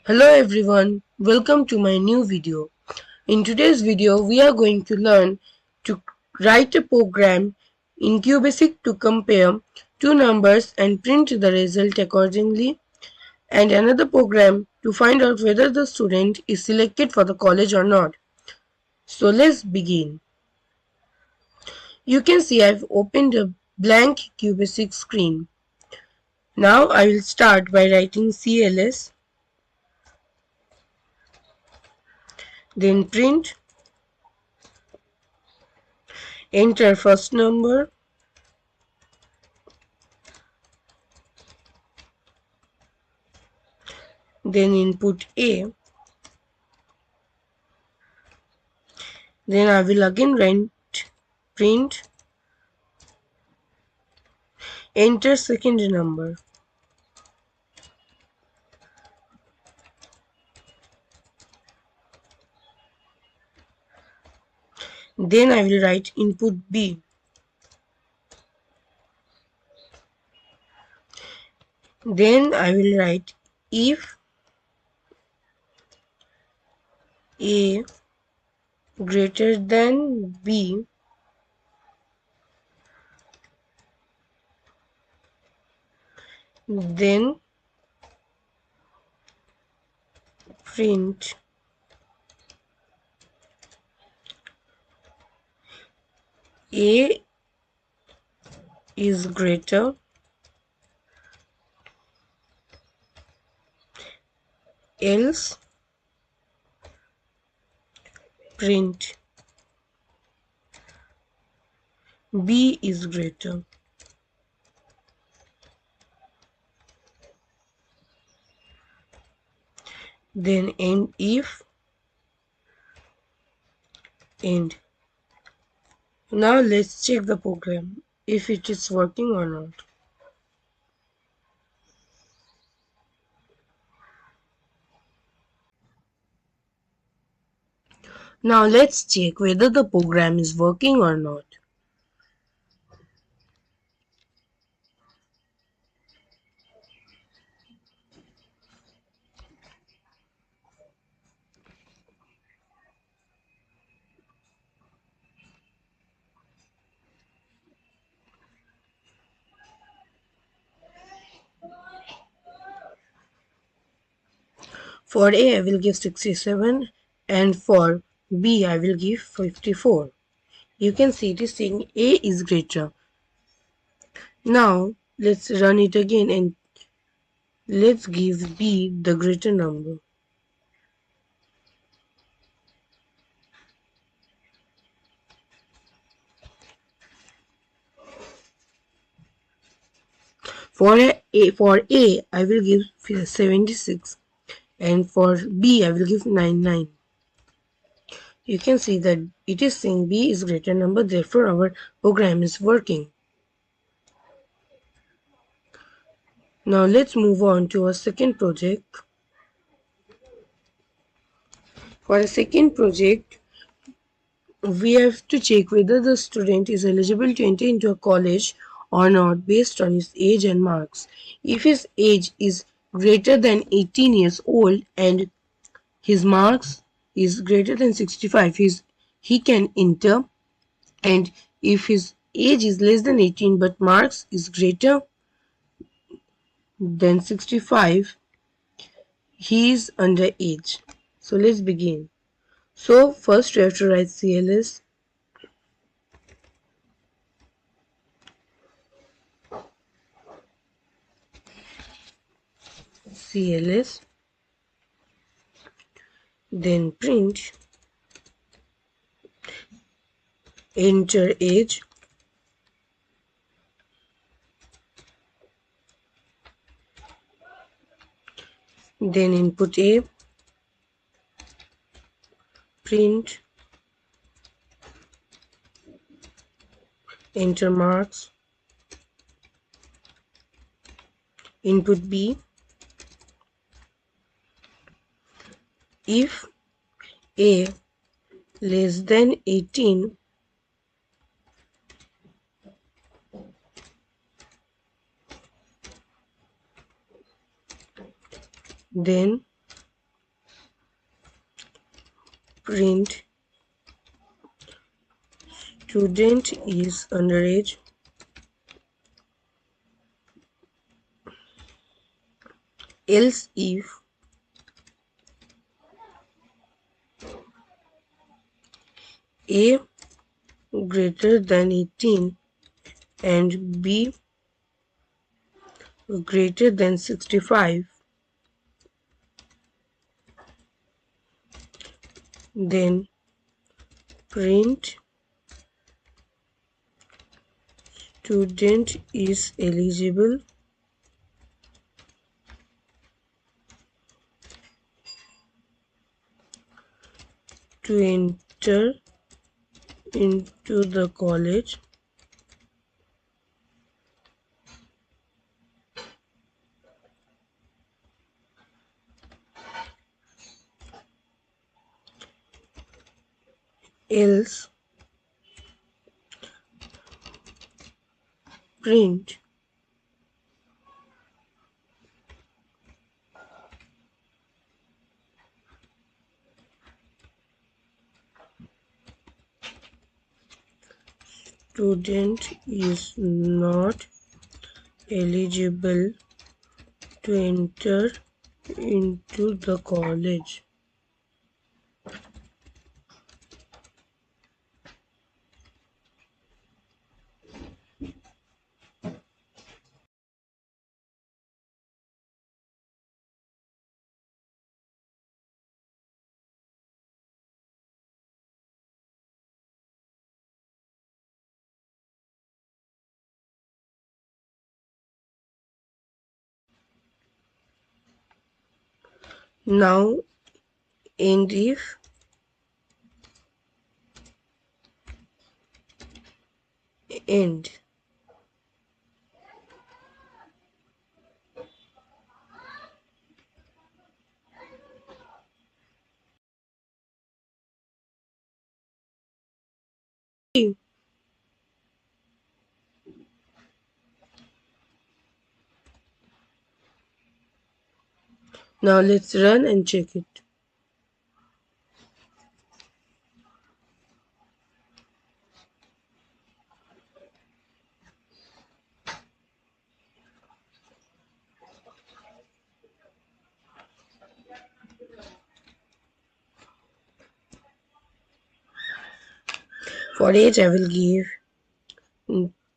Hello everyone, welcome to my new video. In today's video, we are going to learn to write a program in Qbasic to compare two numbers and print the result accordingly, and another program to find out whether the student is selected for the college or not. So let's begin. You can see I've opened a blank Qbasic screen. Now I will start by writing CLS, then print, enter first number, then input A, then I will again print, enter second number, then I will write input B, then I will write if A greater than B, then print A is greater, else print B is greater. Then end if end. Now let's check the program if it is working or not. Now let's check whether the program is working or not. For A I will give 67 and for B I will give 54. You can see it is saying A is greater. Now let's run it again and let's give B the greater number. For A I will give 76 and for B I will give 99. You can see that it is saying B is greater number, therefore our program is working. Now let's move on to our second project. For a second project, we have to check whether the student is eligible to enter into a college or not based on his age and marks. If his age is greater than 18 years old and his marks is greater than 65, he can enter, and if his age is less than 18 but marks is greater than 65, he is underage. So let's begin. So first we have to write CLS, then print, enter age, then input A, print, enter marks, input B. If A less than 18, then print student is underage, else if A greater than 18 and B greater than 65, then print student is eligible to enter into the college else print student is not eligible to enter into the college. Now and if end. Now let's run and check it. For age I will give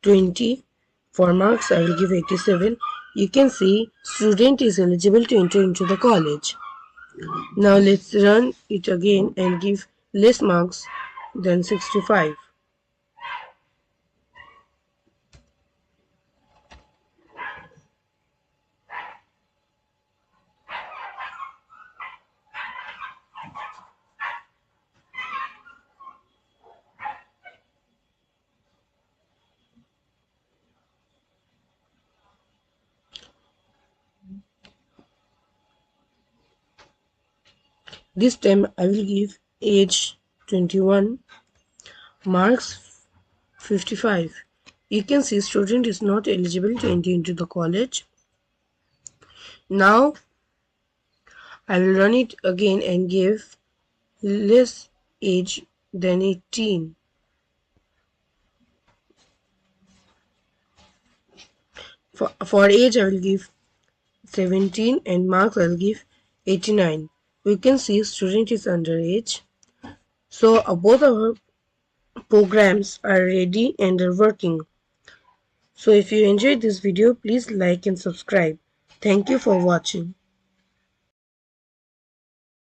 20. For marks I will give 87. You can see student is eligible to enter into the college. Now let's run it again and give less marks than 65. This time I will give age 21, marks 55. You can see student is not eligible to enter into the college. Now I will run it again and give less age than 18. For age I will give 17 and marks I will give 89. We can see student is underage. So both our programs are ready and are working. So if you enjoyed this video, please like and subscribe. Thank you for watching.